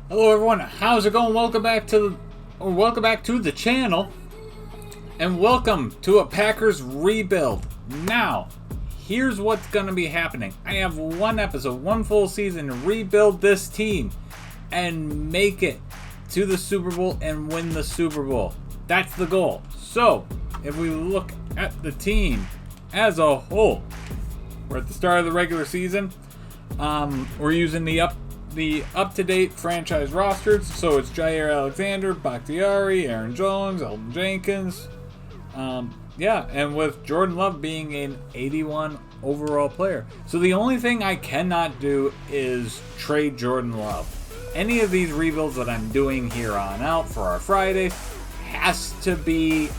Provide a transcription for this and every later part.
Hello everyone, how's it going? Welcome back to the channel. And welcome to a Packers rebuild. Now, here's what's gonna be happening. I have one episode, one full season to rebuild this team and make it to the Super Bowl and win the Super Bowl. That's the goal. So, if we look at the team as a whole, we're at the start of the regular season. We're using the up-to-date franchise rosters, so it's Jair Alexander, Bakhtiari, Aaron Jones, Elton Jenkins, and with Jordan Love being an 81 overall player. So the only thing I cannot do is trade Jordan Love. Any of these rebuilds that I'm doing here on out for our Fridays has to be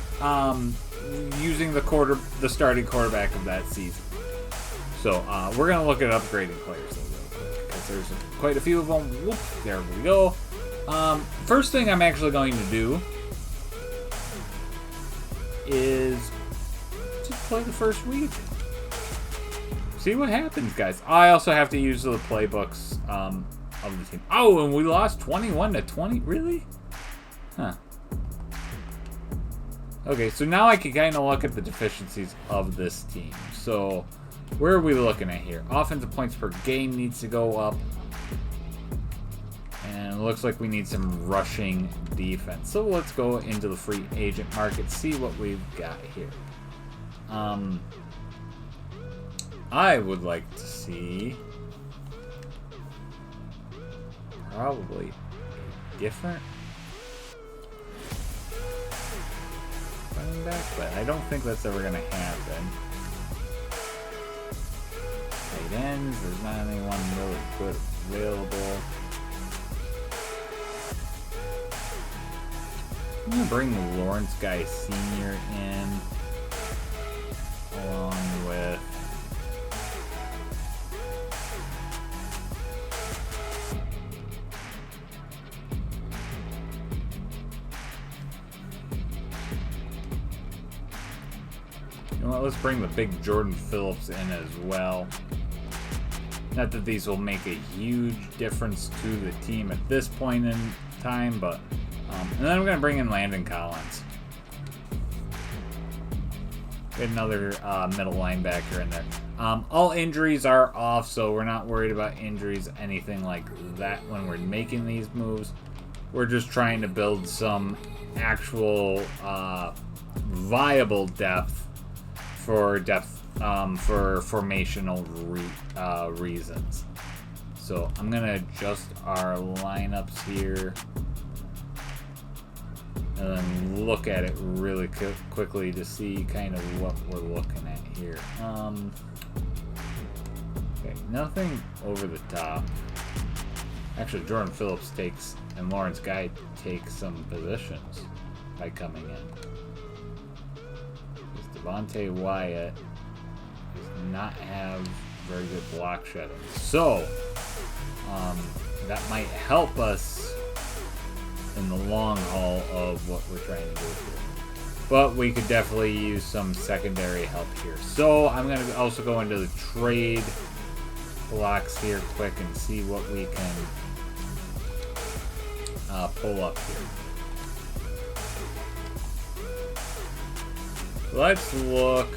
using the starting quarterback of that season. So we're gonna look at upgrading players real quick because there's quite a few of them. Whoop, there we go. First thing I'm actually going to do is just play the first week. See what happens, guys. I also have to use the playbooks of the team. Oh, and we lost 21-20. Really? Huh. Okay, so now I can kind of look at the deficiencies of this team. So, where are we looking at here? Offensive points per game needs to go up. And it looks like we need some rushing defense. So let's go into the free agent market, see what we've got here. I would like to see probably different running back, but I don't think that's ever going to happen. Tight ends, there's not anyone really good available. I'm going to bring Lawrence Guy Sr. in along with let's bring the big Jordan Phillips in as well. Not that these will make a huge difference to the team at this point in time, but and then I'm going to bring in Landon Collins. Get another middle linebacker in there. All injuries are off, so we're not worried about injuries, anything like that when we're making these moves. We're just trying to build some actual viable depth for formational reasons. So I'm gonna adjust our lineups here and then look at it really quickly to see kind of what we're looking at here. Okay, nothing over the top. Actually, Jordan Phillips takes and Lawrence Guy takes some positions by coming in. Devontae Wyatt does not have very good block shedding. So, that might help us in the long haul of what we're trying to do here. But we could definitely use some secondary help here. So, I'm going to also go into the trade blocks here quick and see what we can pull up here. Let's look.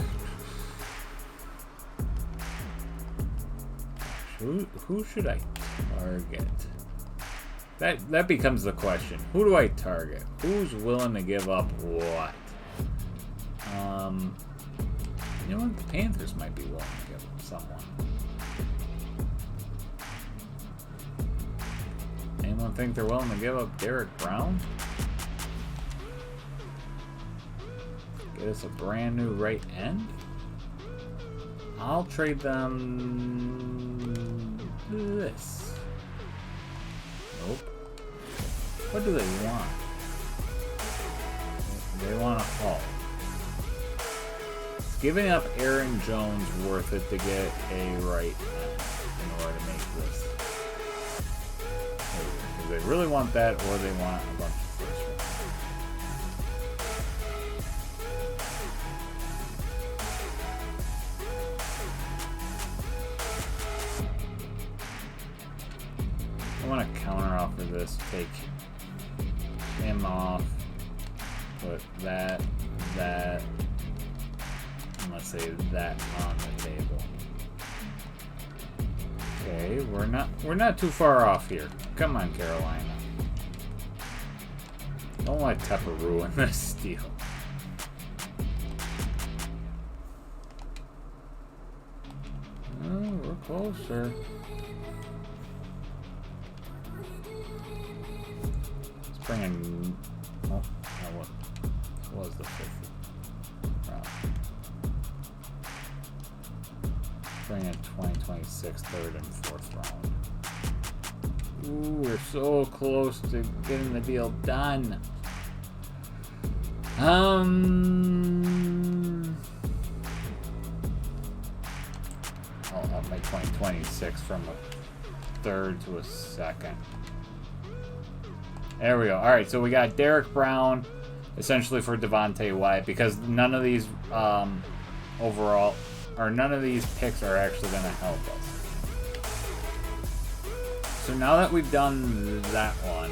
Who should I target? That becomes the question. Who do I target? Who's willing to give up what? You know what? The Panthers might be willing to give up someone. Anyone think they're willing to give up Derek Brown? Get us a brand new right end. I'll trade them this. Nope. What do they want? They want a haul. Is giving up Aaron Jones worth it to get a right end in order to make this? Do they really want that, or they want a bunch of first round? I want to counter offer this. Take him off. Put that, and let's say that on the table. Okay, we're not too far off here. Come on, Carolina. Don't let Tepper ruin this deal. Oh, we're closer. Let's bring in. Oh, that was the 5th round. Bring in 2026 3rd and 4th round. Ooh, we're so close to getting the deal done. I'll up my 2026 from a 3rd to a 2nd. There we go. All right, so we got Derek Brown, essentially for Devontae Wyatt, because none of these none of these picks are actually going to help us. So now that we've done that one,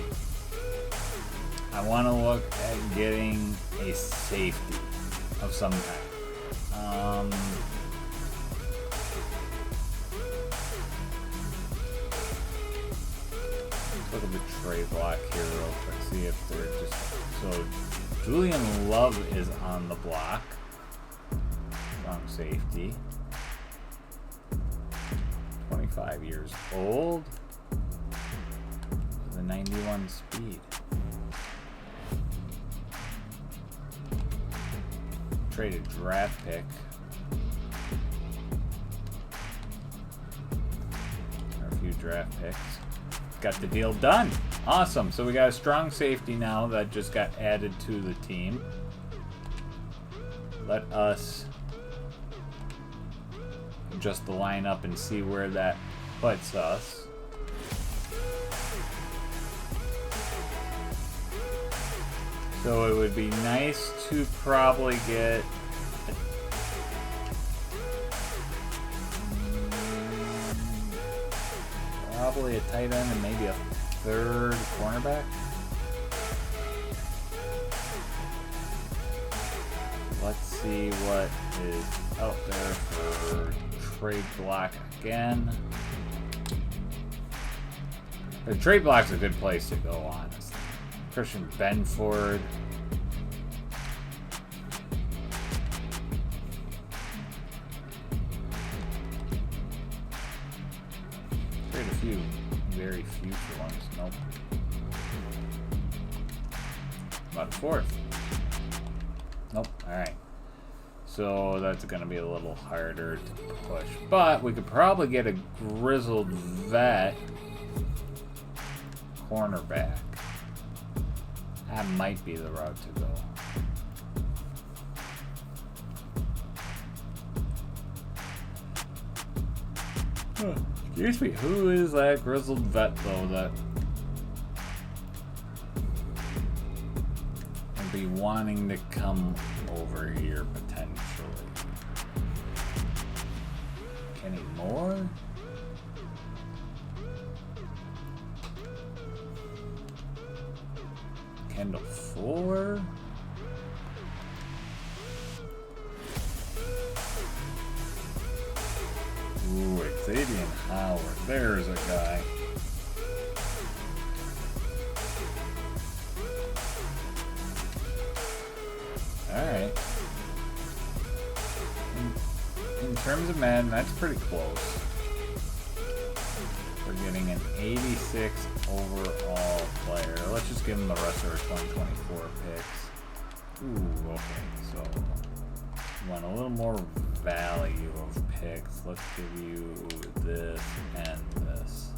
I want to look at getting a safety of some kind. Let's look at the trade block here real quick, see if they're just... So, Julian Love is on the block. Strong safety. 25 years old. With a 91 speed. Traded draft pick. Or a few draft picks. Got the deal done. Awesome. So we got a strong safety now that just got added to the team. Let us adjust the lineup and see where that puts us. So it would be nice to probably get probably a tight end and maybe a 3rd cornerback. Let's see what is out there for trade block again. The trade block's a good place to go, honestly. Christian Benford. Trade a few very future ones. Nope. About a 4th. Nope. Alright. So that's going to be a little harder to push. But we could probably get a grizzled vet cornerback. That might be the route to go. Excuse me, who is that grizzled vet though that would be wanting to come over here potentially? Kenny Moore? Kendall Fuller? Ooh, Xavier Howard. There's a guy. Alright. In terms of Madden, that's pretty close. We're getting an 86 overall player. Let's just give him the rest of our 2024 picks. Ooh, okay. So, we want a little more value of picks. Let's give you this and this.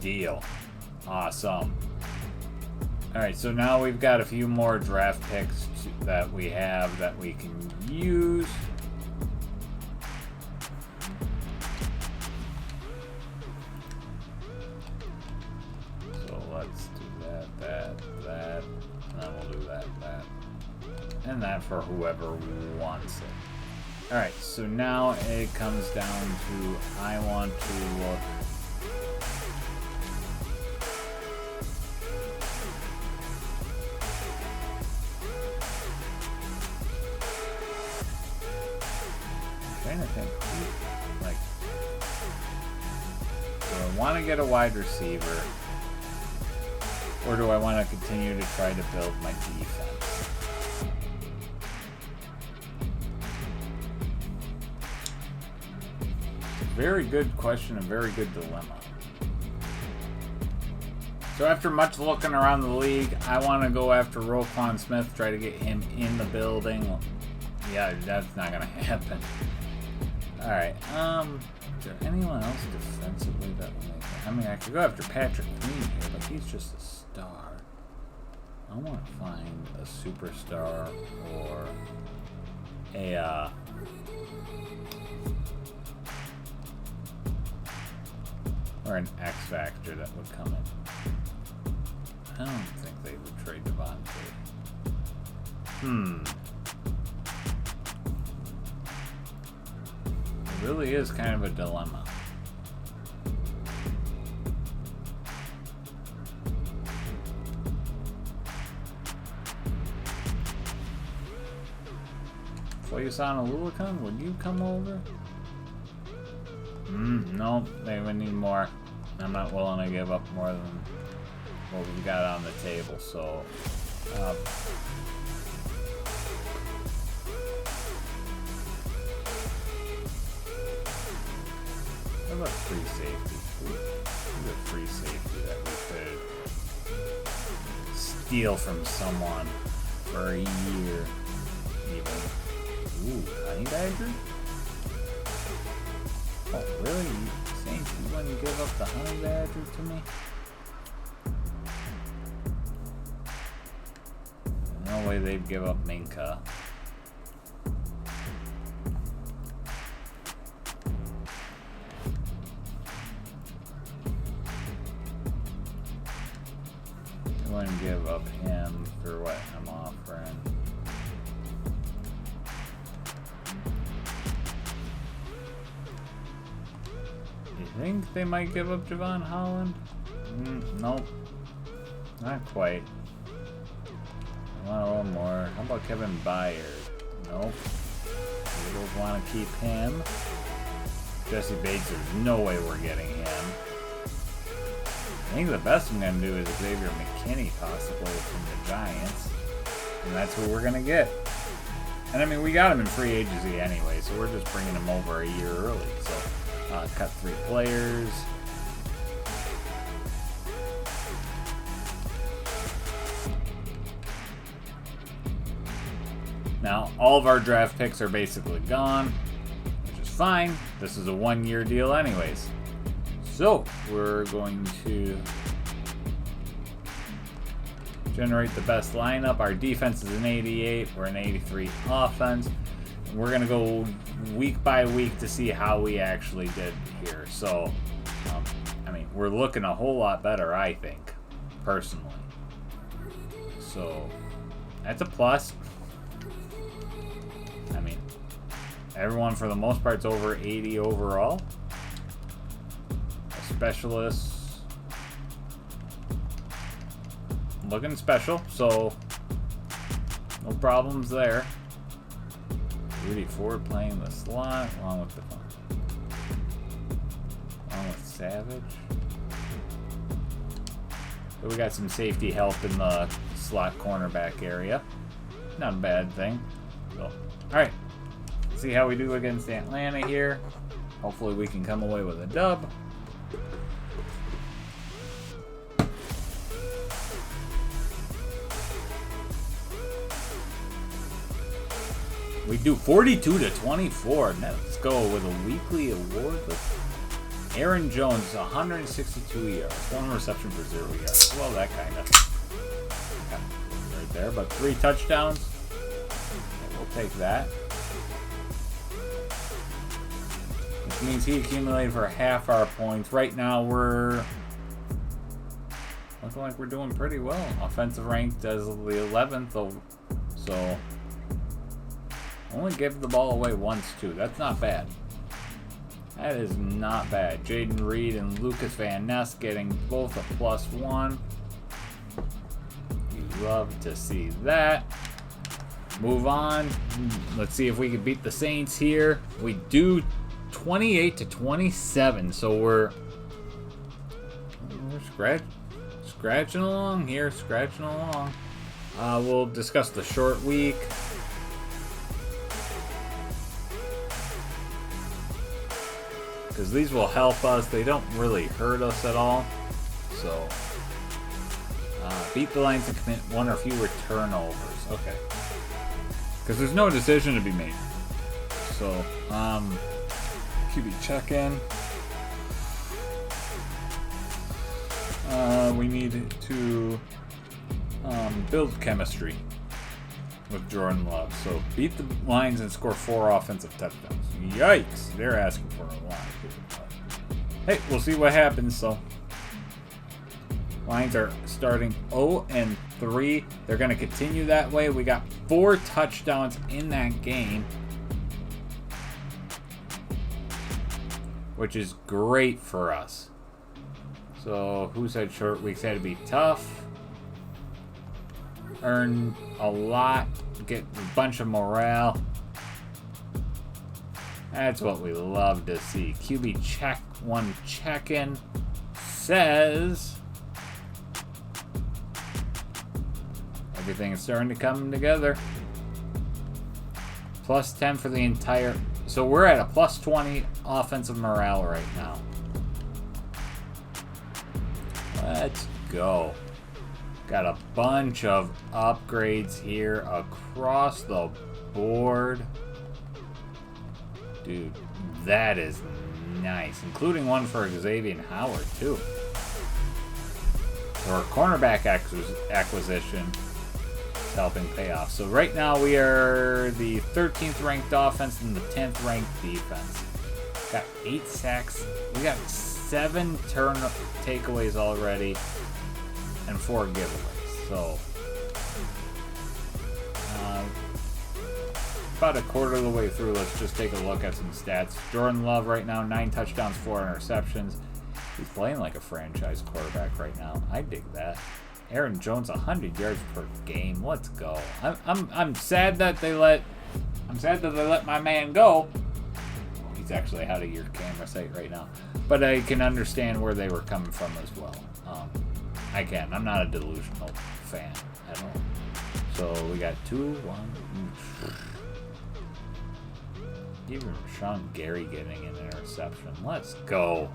Deal. Awesome. Alright, so now we've got a few more draft picks that we have that we can use. So let's do that, and then we'll do that. And that for whoever wants it. Alright, so now it comes down to I want to look want to get a wide receiver? Or do I want to continue to try to build my defense? Very good question, a very good dilemma. So after much looking around the league, I want to go after Roquan Smith, try to get him in the building. Yeah, that's not going to happen. Alright, is there anyone else defensively that will make it? I mean, I could go after Patrick Queen here, but he's just a star. I want to find a superstar or a, or an X Factor that would come in. I don't think they would trade Devontae. It really is kind of a dilemma. Foyasana Lulikan, would you come over? No, they would need more. I'm not willing to give up more than what we've got on the table, so what about free safety? Who's a free safety that we could steal from someone for a year, even? Ooh, Honey Badger? Oh, really? Saints, you wouldn't give up the Honey Badger to me? No way they'd give up Minka. I wouldn't give up him for what I'm offering. You think they might give up Javon Holland? Nope. Not quite. I want a little more. How about Kevin Byard? Nope. Eagles want to keep him. Jesse Bates, there's no way we're getting him. I think the best I'm going to do is Xavier McKinney, possibly, from the Giants. And that's who we're going to get. And I mean, we got him in free agency anyway, so we're just bringing him over a year early. So, cut 3 players. Now, all of our draft picks are basically gone, which is fine. This is a 1-year deal anyways. So, we're going to generate the best lineup. Our defense is an 88. We're an 83 offense. And we're going to go week by week to see how we actually did here. So, I mean, we're looking a whole lot better, I think, personally. So, that's a plus. I mean, everyone for the most part's over 80 overall. Specialists looking special, so no problems there. Rudy Ford playing the slot along with Savage. So we got some safety help in the slot cornerback area. Not a bad thing. So, alright. See how we do against Atlanta here. Hopefully we can come away with a dub. We do 42-24. Now let's go with a weekly award. Aaron Jones, 162 yards, 1 reception for 0 yards. Well, that kind of right there, but 3 touchdowns. Okay, we'll take that. Which means he accumulated for half our points. Right now, we're looking like we're doing pretty well. Offensive ranked as the 11th, so. Only give the ball away once, too. That's not bad. That is not bad. Jaden Reed and Lucas Van Ness getting both a +1. You love to see that. Move on. Let's see if we can beat the Saints here. We do 28-27, so we're We're scratching along here, scratching along. We'll discuss the short week. Because these will help us. They don't really hurt us at all. So, beat the Lions and commit one or fewer turnovers. Okay. Because there's no decision to be made. So, QB check-in. We need to build chemistry with Jordan Love. So, beat the Lions and score 4 offensive touchdowns. Yikes! They're asking for a lot here. Hey, we'll see what happens. So, Lions are starting 0-3. They're going to continue that way. We got 4 touchdowns in that game, which is great for us. So, who said short weeks had to be tough? Earn a lot, get a bunch of morale. That's what we love to see. QB check-in says everything is starting to come together. Plus 10 for the entire... So we're at a plus 20 offensive morale right now. Let's go. Got a bunch of upgrades here across the board. Dude, that is nice. Including one for Xavier Howard, too. Our cornerback acquisition is helping pay off. So right now we are the 13th ranked offense and the 10th ranked defense. Got 8 sacks. We got 7 turn takeaways already and 4 giveaways. So about a quarter of the way through, let's just take a look at some stats. Jordan Love right now, 9 touchdowns, 4 interceptions. He's playing like a franchise quarterback right now. I dig that. Aaron Jones, 100 yards per game. Let's go. I'm sad that they let my man go. He's actually out of your camera sight right now, but I can understand where they were coming from as well. I can. I'm not a delusional fan at all. So we got 2, 1. Even Sean Gary getting an interception. Let's go.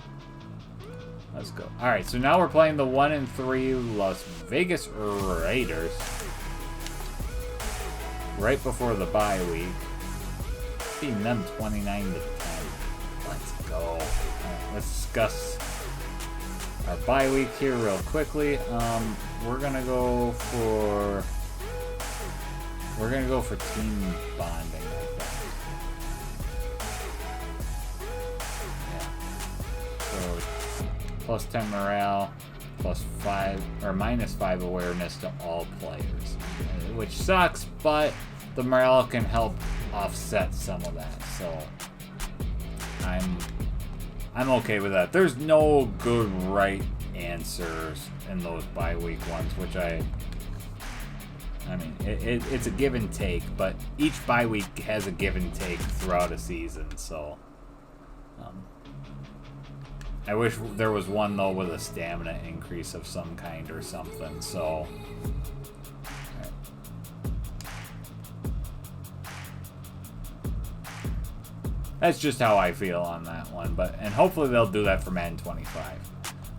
Let's go. All right, so now we're playing the 1-3 Las Vegas Raiders right before the bye week. Beating them 29-10. Let's go. All right, let's discuss our bye week here real quickly. We're gonna go for team bonding. I think. Yeah. So plus 10 morale, plus 5 or minus 5 awareness to all players, which sucks, but the morale can help offset some of that. So I'm okay with that. There's no good right answers in those bye week ones, which I mean, it's a give and take, but each bye week has a give and take throughout a season. So I wish there was one though with a stamina increase of some kind or something. So right. That's just how I feel on that one. And hopefully they'll do that for Madden 25.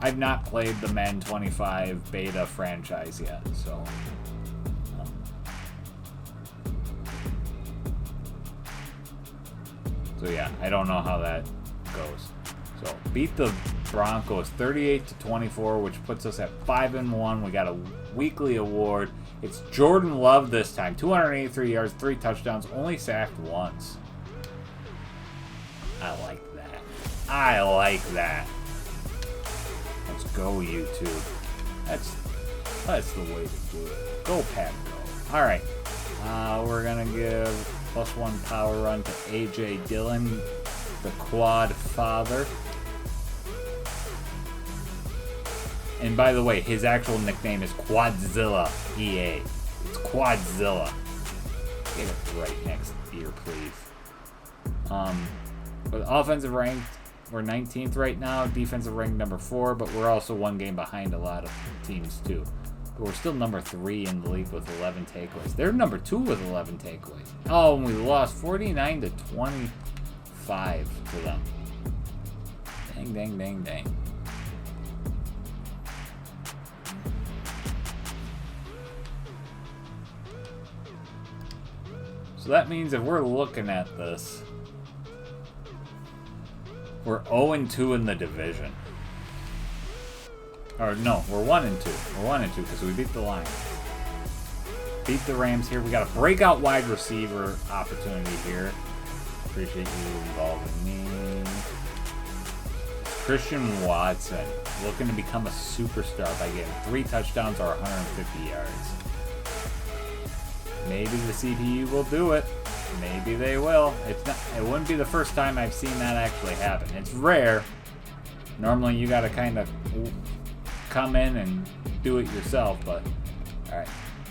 I've not played the Madden 25 beta franchise yet, so yeah, I don't know how that goes. So beat the Broncos 38-24, which puts us at 5-1. We got a weekly award. It's Jordan Love this time. 283 yards, 3 touchdowns, only sacked once. I like that. I like that. Let's go, YouTube. That's the way to do it. Go, Pat, go. All right. We're going to give +1 power run to A.J. Dillon, the quad father. And by the way, his actual nickname is Quadzilla EA. It's Quadzilla. Get it right next year, please. With offensive ranked We're 19th right now, defensive rank number 4, but we're also one game behind a lot of teams too. But we're still number 3 in the league with 11 takeaways. They're number 2 with 11 takeaways. Oh, and we lost 49 to 25 to them. Dang, dang, dang, dang. So that means if we're looking at this, we're 0-2 in the division. Or no, we're 1-2. We're 1-2 because we beat the Lions. Beat the Rams here. We got a breakout wide receiver opportunity here. Appreciate you involving me. Christian Watson looking to become a superstar by getting 3 touchdowns or 150 yards. Maybe the CPU will do it. Maybe they will. It wouldn't be the first time I've seen that actually happen. It's rare. Normally you gotta kind of come in and do it yourself, but alright.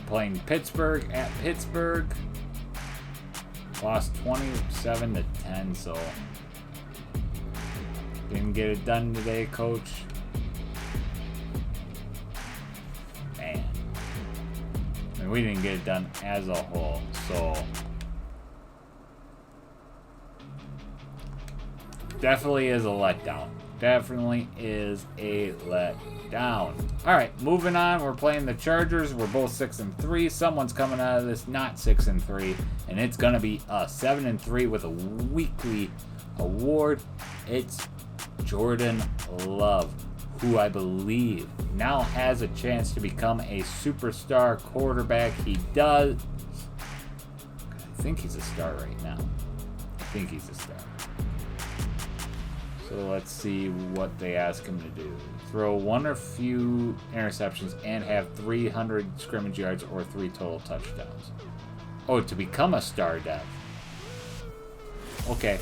Playing Pittsburgh at Pittsburgh. Lost 27 to 10, so didn't get it done today, coach. Man. I mean, we didn't get it done as a whole, so definitely is a letdown. Definitely is a letdown. Alright, moving on. We're playing the Chargers. We're both 6-3. Someone's coming out of this not 6-3. And it's going to be a 7-3 with a weekly award. It's Jordan Love, who I believe now has a chance to become a superstar quarterback. He does. I think he's a star right now. I think he's a star. So let's see what they ask him to do. Throw 1 or few interceptions and have 300 scrimmage yards or 3 total touchdowns. Oh, to become a star dev. Okay.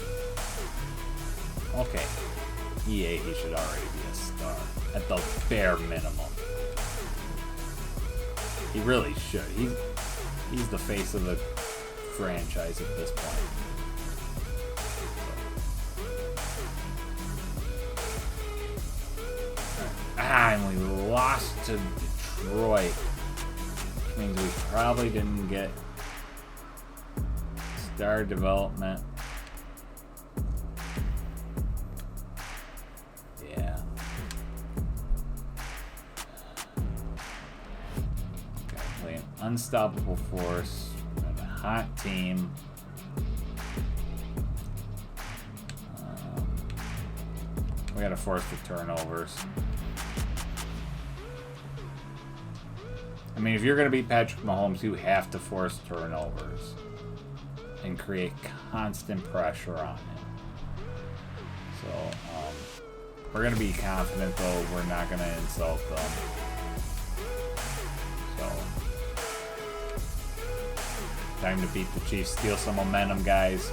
Okay. EA, he should already be a star. At the bare minimum. He really should. He's the face of the franchise at this point. And we lost to Detroit. Which means we probably didn't get star development. Yeah. Gotta play an unstoppable force and a hot team. We gotta force the turnovers. I mean, if you're going to beat Patrick Mahomes, you have to force turnovers and create constant pressure on him. So, we're going to be confident, though. We're not going to insult them. So, time to beat the Chiefs. Steal some momentum, guys.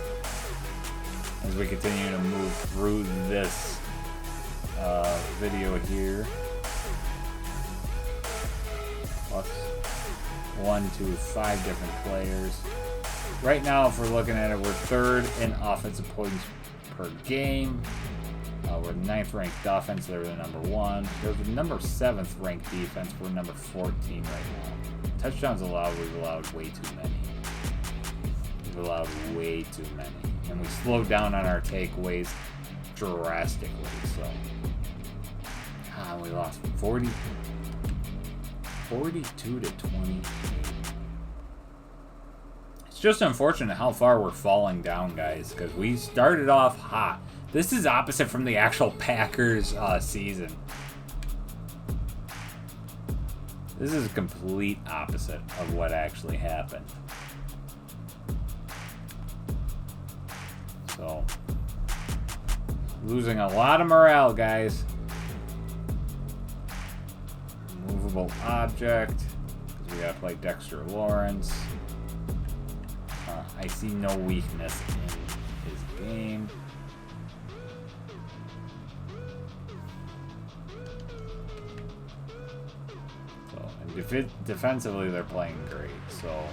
As we continue to move through this video here. Plus 1, 2, 5 different players. Right now, if we're looking at it, we're 3rd in offensive points per game. We're 9th ranked offense. They're the number 1. They're the number 7th ranked defense. We're number 14 right now. Touchdowns allowed, we've allowed way too many. We've allowed way too many. And we slowed down on our takeaways drastically. So, we lost 42 to 28. It's just unfortunate how far we're falling down, guys, because we started off hot. This is opposite from the actual Packers season. This is a complete opposite of what actually happened. So, losing a lot of morale, guys. Movable object, because we gotta play Dexter Lawrence. I see no weakness in his game. So, and defensively, they're playing great. So,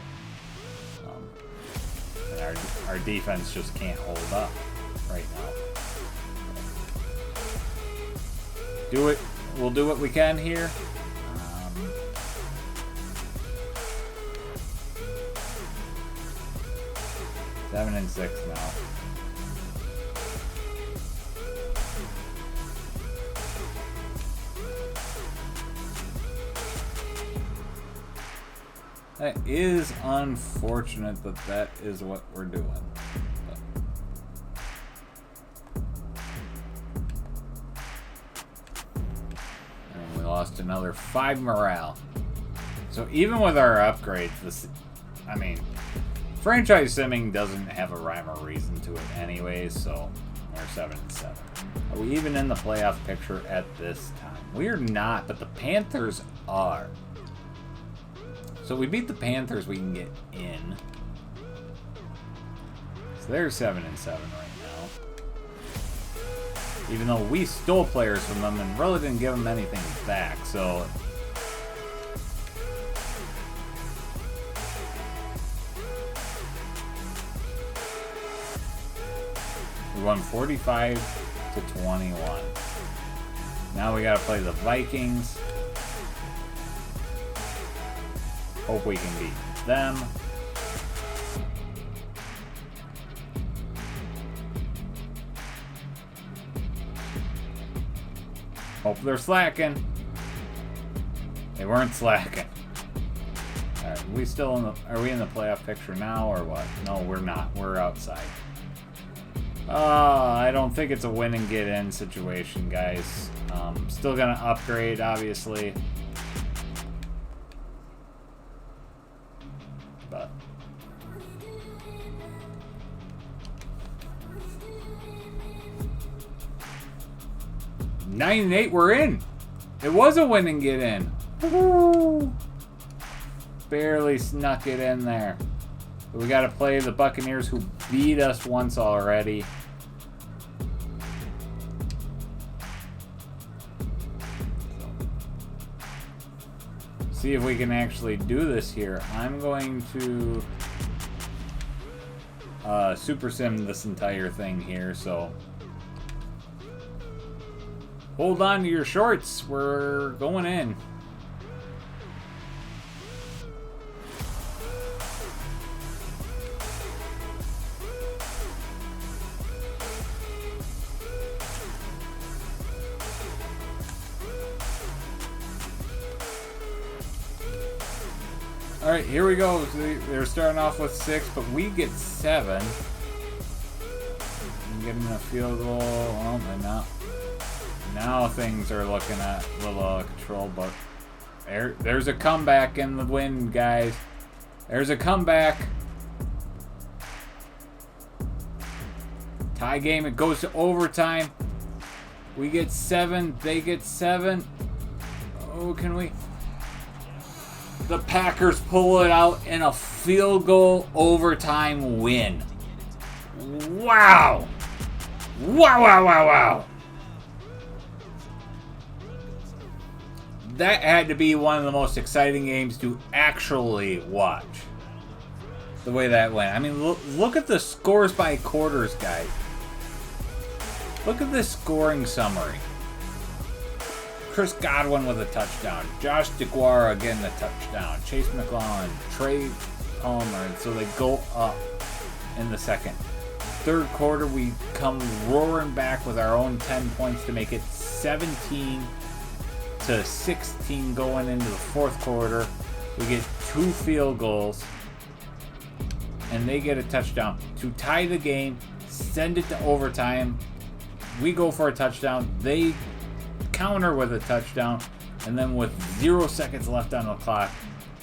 and our defense just can't hold up right now. do it. We'll do what we can here. 7-6 now. That is unfortunate, but that is what we're doing. And we lost another 5 morale. So even with our upgrades, this, I mean, franchise simming doesn't have a rhyme or reason to it anyways, so we're 7-7. Are we even in the playoff picture at this time? We're not, but the Panthers are. So we beat the Panthers, we can get in. So they're 7-7 right now. Even though we stole players from them and really didn't give them anything back, so we won 45-21. Now we gotta play the Vikings. Hope we can beat them. Hope they're slacking. They weren't slacking. Alright, we still in the, are we in the playoff picture now or what? No, we're not. We're outside. I don't think it's a win and get in situation, guys. Still gonna upgrade, obviously. But 9-8, we're in. It was a win and get in. Woo! Barely snuck it in there. But we got to play the Buccaneers, who beat us once already. See if we can actually do this here. I'm going to super sim this entire thing here, so hold on to your shorts. We're going in. Alright, here we go. They're starting off with 6, but we get 7. And get them a field goal. Well, they're not. Now things are looking at a little out of control, but there's a comeback in the wind, guys. There's a comeback. Tie game, it goes to overtime. We get 7, they get 7. Oh, can we? The Packers pull it out in a field goal overtime win. Wow! Wow, wow, wow, wow. That had to be one of the most exciting games to actually watch. The way that went. I mean, look at the scores by quarters, guys. Look at this scoring summary. Chris Godwin with a touchdown. Josh DeGuara getting a touchdown. Chase McClellan. Trey Palmer. So they go up in the second. Third quarter, we come roaring back with our own 10 points to make it 17-16 going into the fourth quarter. We get 2 field goals. And they get a touchdown to tie the game, send it to overtime. We go for a touchdown. They counter with a touchdown, and then with 0 seconds left on the clock,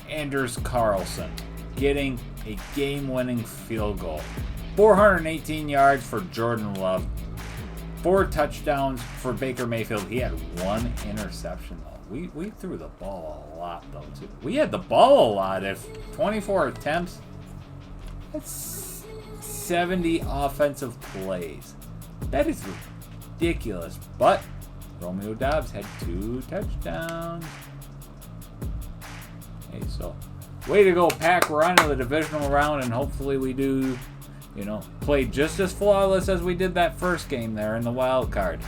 Anders Carlson getting a game-winning field goal. 418 yards for Jordan Love. 4 touchdowns for Baker Mayfield. He had 1 interception, though. We threw the ball a lot, though, too. We had the ball a lot. If 24 attempts, that's 70 offensive plays. That is ridiculous, but Romeo Doubs had 2 touchdowns. Hey, so way to go, Pack. We're on to the divisional round, and hopefully we do, you know, play just as flawless as we did that first game there in the wild card.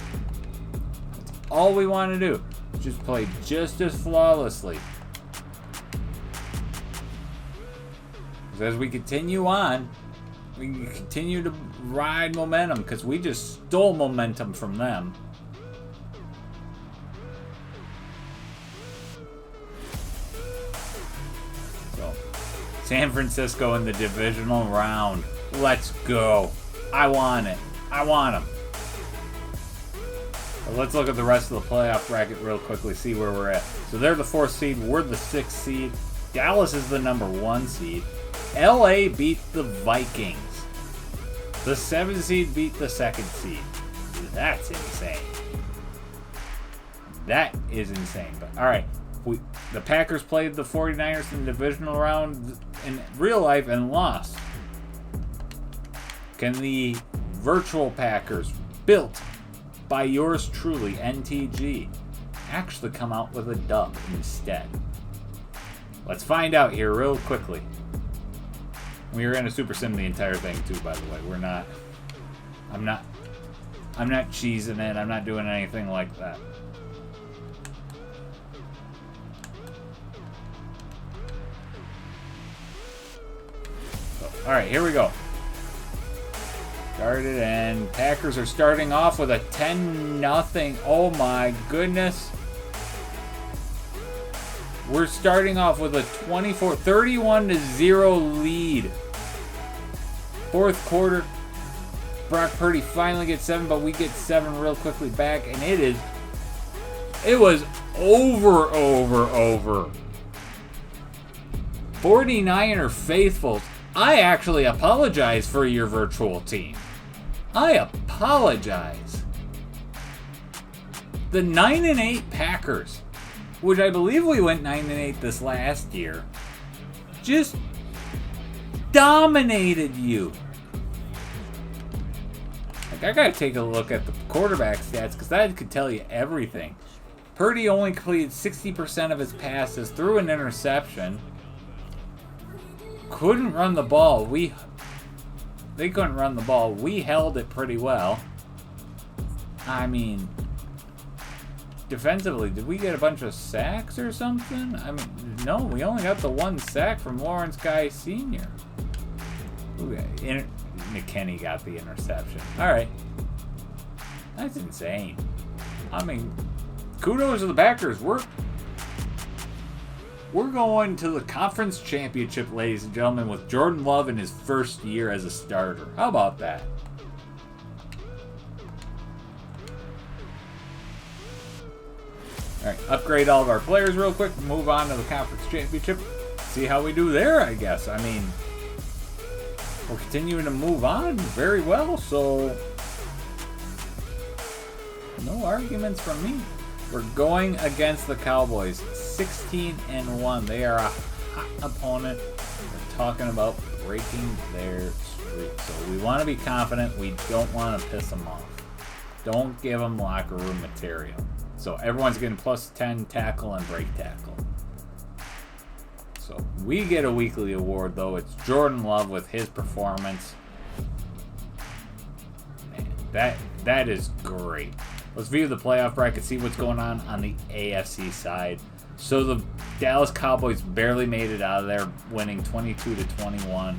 Let's all we want to do. Just play just as flawlessly. As we continue on, we can continue to ride momentum because we just stole momentum from them. So, San Francisco in the divisional round. Let's go. I want it. I want them. But let's look at the rest of the playoff bracket real quickly, see where we're at. So they're the 4th seed. We're the 6th seed. Dallas is the number 1 seed. LA beat the Vikings. The 7th seed beat the 2nd seed. That's insane. That is insane. But all right, the Packers played the 49ers in the divisional round in real life and lost. Can the virtual Packers, built by yours truly, NTG, actually come out with a dub instead? Let's find out here real quickly. We are going to super sim the entire thing too, by the way. I'm not cheesing it. I'm not doing anything like that. So, all right, here we go. Started, and Packers are starting off with a 10-0. Oh my goodness. We're starting off with a 31-0 lead. 4th quarter, Brock Purdy finally gets 7, but we get 7 real quickly back, and it was over. 49er faithfuls, I actually apologize for your virtual team. I apologize. The 9-8 Packers, which I believe we went 9-8 this last year, just dominated you. Like, I gotta take a look at the quarterback stats because that could tell you everything. Purdy only completed 60% of his passes, threw an interception. Couldn't run the ball. They couldn't run the ball. We held it pretty well. I mean, defensively, did we get a bunch of sacks or something? I mean, no, we only got the 1 sack from Lawrence Guy Sr. McKinney got the interception. Alright. That's insane. I mean, kudos to the Packers. We're going to the conference championship, ladies and gentlemen, with Jordan Love in his first year as a starter. How about that? Alright, upgrade all of our players real quick. Move on to the conference championship. See how we do there, I guess. I mean, we're continuing to move on very well, so no arguments from me. We're going against the Cowboys, 16-1. They are a hot opponent. We're talking about breaking their streak. So we want to be confident. We don't want to piss them off. Don't give them locker room material. So everyone's getting +10 tackle and break tackle. So we get a weekly award, though. It's Jordan Love with his performance. Man, that is great. Let's view the playoff bracket, see what's going on the AFC side. So the Dallas Cowboys barely made it out of there, winning 22-21.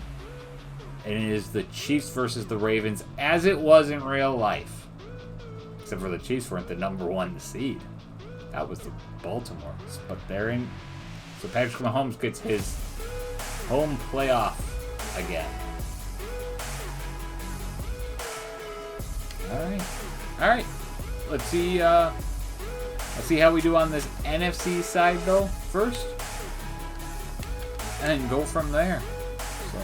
And it is the Chiefs versus the Ravens, as it was in real life. Except for the Chiefs weren't the number 1 seed. That was the Baltimore. But they're in. So Patrick Mahomes gets his home playoff again. All right. Let's see how we do on this NFC side though first, and go from there. So,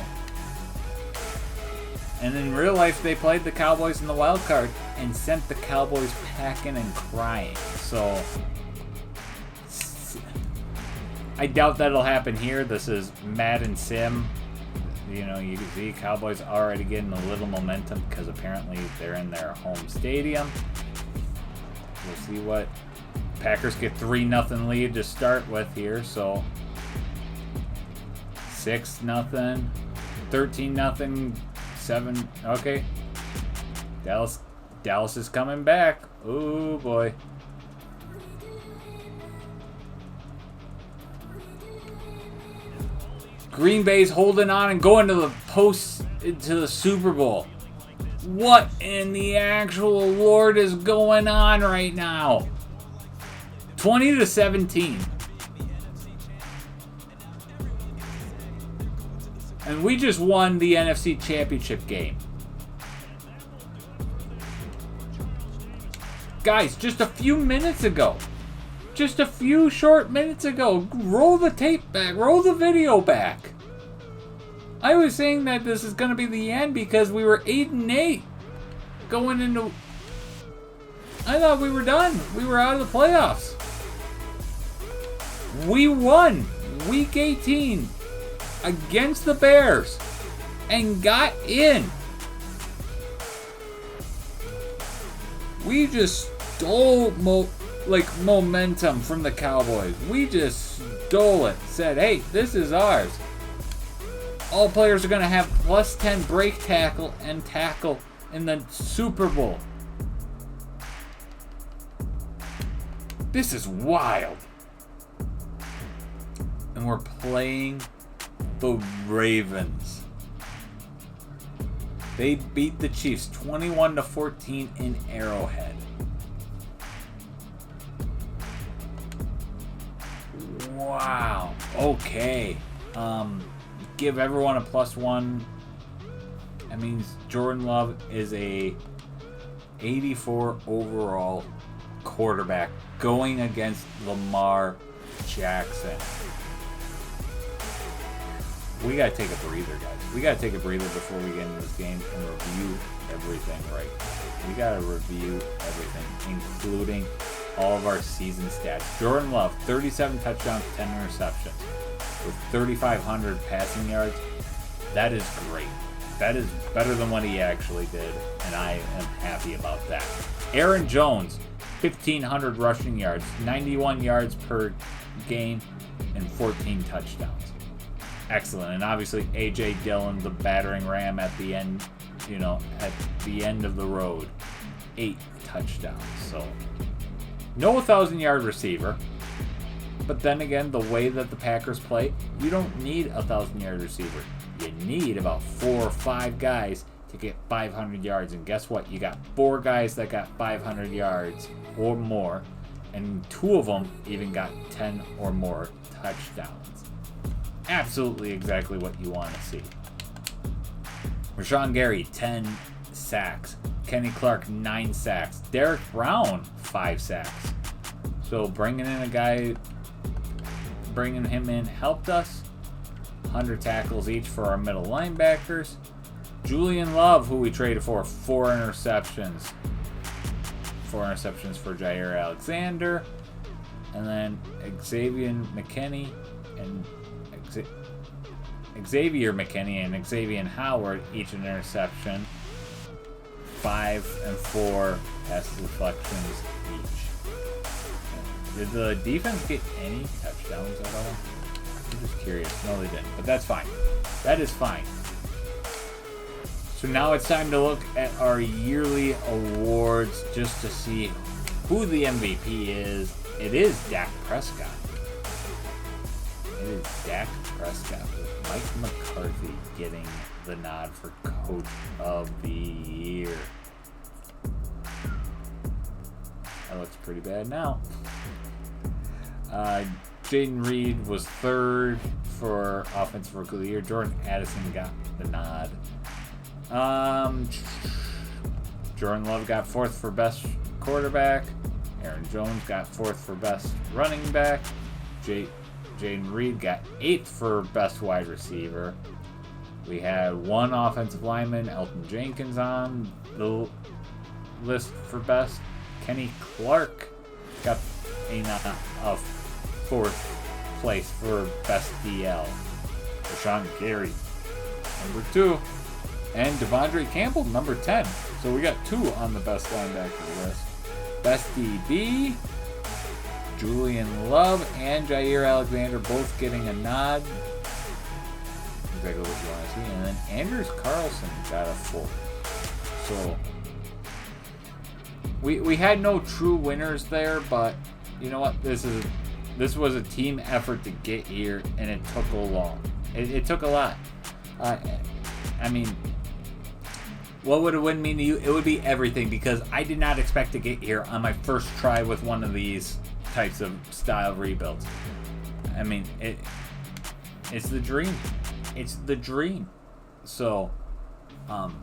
and in real life, they played the Cowboys in the wild card and sent the Cowboys packing and crying. So I doubt that'll happen here. This is Madden Sim. You know, you can see Cowboys already getting a little momentum because apparently they're in their home stadium. We'll see what Packers get 3-0 lead to start with here. So 6-0, 13-0, 7. Okay, Dallas is coming back. Oh boy, Green Bay's holding on and going to the Super Bowl. What in the actual Lord is going on right now? 20-17. And we just won the NFC Championship game. Guys, just a few minutes ago. Just a few short minutes ago. Roll the tape back. Roll the video back. I was saying that this is going to be the end because we were 8-8 going into... I thought we were done. We were out of the playoffs. We won Week 18 against the Bears and got in. We just stole momentum from the Cowboys. We just stole it. Said, hey, this is ours. All players are going to have plus 10 break tackle and tackle in the Super Bowl. This is wild. And we're playing the Ravens. They beat the Chiefs 21-14 in Arrowhead. Wow. Okay. Give everyone a +1. That means Jordan Love is a 84 overall quarterback going against Lamar Jackson. We gotta take a breather, guys. We gotta take a breather before we get into this game and review everything right. We gotta review everything, including all of our season stats. Jordan Love, 37 touchdowns, 10 interceptions, with 3,500 passing yards. That is great. That is better than what he actually did, and I am happy about that. Aaron Jones, 1,500 rushing yards, 91 yards per game, and 14 touchdowns. Excellent. And obviously A.J. Dillon, the battering ram at the end, at the end of the road, 8 touchdowns. So no 1,000-yard receiver. But then again, the way that the Packers play, you don't need a 1,000-yard receiver. You need about 4 or 5 guys to get 500 yards. And guess what? You got 4 guys that got 500 yards or more. And 2 of them even got 10 or more touchdowns. Absolutely exactly what you want to see. Rashawn Gary, 10 sacks. Kenny Clark, 9 sacks. Derek Brown, 5 sacks. So bringing him in helped us. 100 tackles each for our middle linebackers. Julian Love, who we traded for, 4 interceptions. 4 interceptions for Jair Alexander. And then Xavier McKinney and Xavier Howard, each an interception. 5 and 4 pass deflections each. Did the defense get any touchdowns at all? I'm just curious. No, they didn't. But that's fine. That is fine. So now it's time to look at our yearly awards just to see who the MVP is. It is Dak Prescott. It is Dak Prescott with Mike McCarthy getting the nod for Coach of the Year. That looks pretty bad now. Jaden Reed was 3rd for Offensive Rookie of the Year. Jordan Addison got the nod. Jordan Love got 4th for Best Quarterback. Aaron Jones got 4th for Best Running Back. Jaden Reed got 8th for Best Wide Receiver. We had 1 offensive lineman, Elton Jenkins, on the list for Best. Kenny Clark got a 4th place for Best DL. Rashawn Gary, number 2. And Devondre Campbell, number 10. So we got 2 on the Best Linebacker list. Best DB, Julian Love and Jair Alexander both getting a nod. Exactly what you want to see. And then Anders Carlson got a 4. So we had no true winners there, but you know what? This was a team effort to get here, and it took a long. It took a lot. I mean, what would a win mean to you? It would be everything, because I did not expect to get here on my first try with one of these types of style rebuilds. I mean, it's the dream. It's the dream. So, and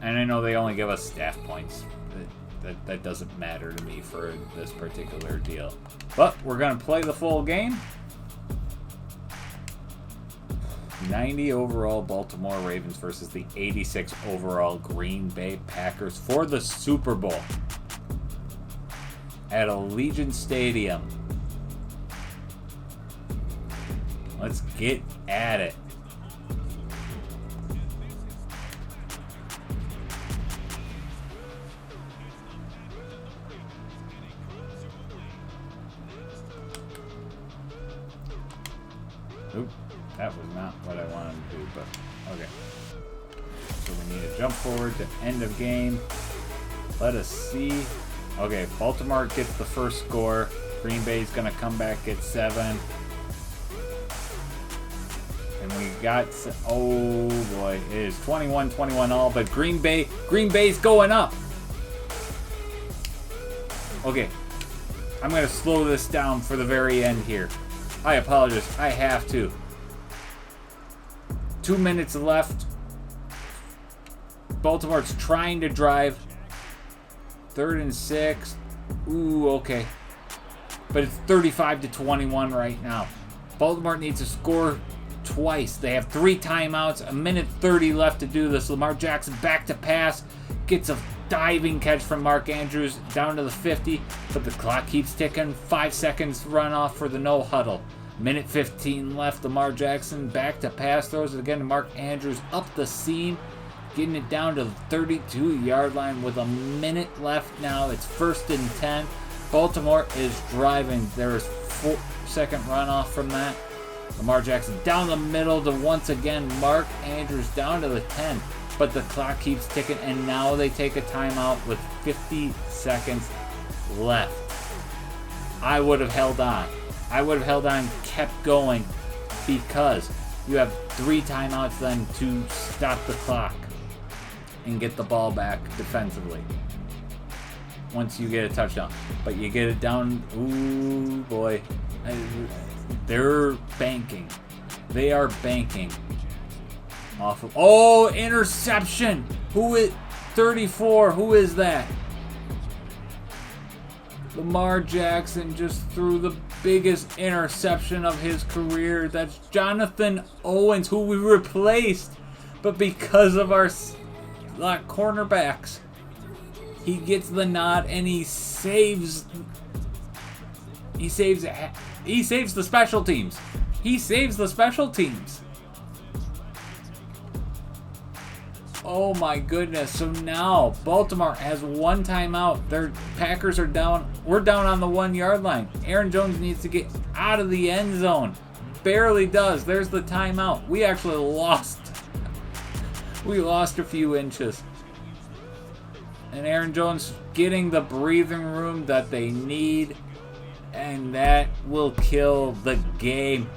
I know they only give us staff points. That doesn't matter to me for this particular deal. But we're going to play the full game. 90 overall Baltimore Ravens versus the 86 overall Green Bay Packers for the Super Bowl at Allegiant Stadium. Let's get at it. Oop, that was not what I wanted to do, but okay. So we need to jump forward to end of game. Let us see. Okay, Baltimore gets the first score. Green Bay's gonna come back, get 7. And we got, oh boy, it is 21-21 all, but Green Bay's going up. Okay, I'm gonna slow this down for the very end here. I apologize, I have to. 2 minutes left. Baltimore's trying to drive. 3rd and 6. Ooh, okay. But it's 35-21 right now. Baltimore needs to score twice. They have 3 timeouts. 1:30 left to do this. Lamar Jackson back to pass. Gets a diving catch from Mark Andrews down to the 50. But the clock keeps ticking. 5 seconds run off for the no huddle. 1:15 left. Lamar Jackson back to pass. Throws it again to Mark Andrews up the seam. Getting it down to the 32-yard line with a minute left now. It's 1st and 10. Baltimore is driving. There is 4-second runoff from that. Lamar Jackson down the middle to once again Mark Andrews down to the 10. But the clock keeps ticking, and now they take a timeout with 50 seconds left. I would have held on. I would have held on, kept going, because you have 3 timeouts then to stop the clock and get the ball back defensively once you get a touchdown. But you get it down. Ooh, boy. They're banking. They are banking off of. Oh, interception. Who is 34? Who is that? Lamar Jackson just threw the biggest interception of his career. That's Jonathan Owens, who we replaced. But because of our cornerbacks, he gets the nod and he saves the special teams. He saves the special teams. Oh my goodness. So now Baltimore has 1 timeout. Their Packers are down. We're down on the 1-yard line. Aaron Jones needs to get out of the end zone. Barely does. There's the timeout. We actually lost. We lost a few inches. And Aaron Jones getting the breathing room that they need. And that will kill the game.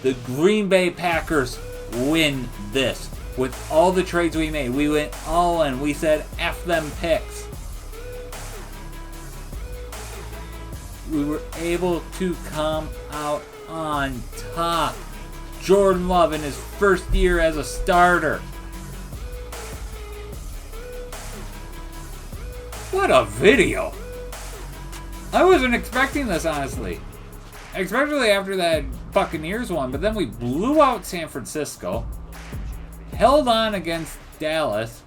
The Green Bay Packers win this. With all the trades we made, we went all in. We said, F them picks. We were able to come out on top. Jordan Love in his first year as a starter. What a video. I wasn't expecting this, honestly. Especially after that Buccaneers one. But then we blew out San Francisco. Held on against Dallas.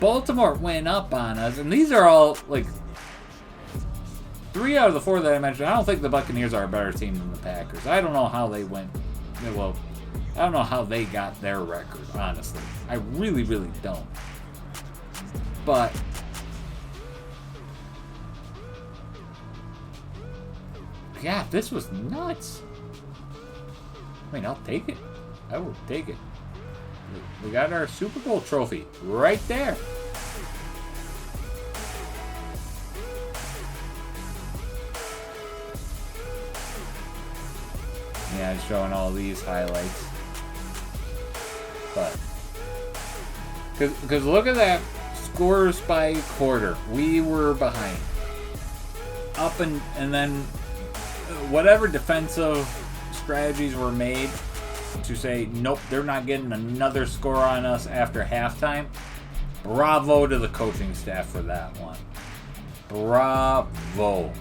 Baltimore went up on us. And these are all, like, 3 out of the 4 that I mentioned. I don't think the Buccaneers are a better team than the Packers. I don't know how they went. Well, I don't know how they got their record, honestly. I really, really don't. But yeah, this was nuts. I mean, I'll take it. I will take it. We got our Super Bowl trophy right there. Yeah, it's showing all these highlights. But because look at that scores by quarter. We were behind. Up and then whatever defensive strategies were made to say, nope, they're not getting another score on us after halftime. Bravo to the coaching staff for that one. Bravo.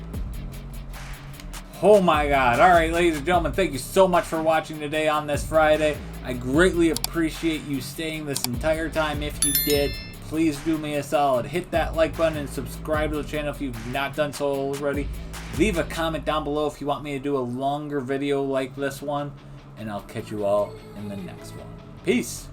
Oh my God. All right, ladies and gentlemen, thank you so much for watching today on this Friday. I greatly appreciate you staying this entire time. If you did, please do me a solid. Hit that like button and subscribe to the channel if you've not done so already. Leave a comment down below if you want me to do a longer video like this one. And I'll catch you all in the next one. Peace.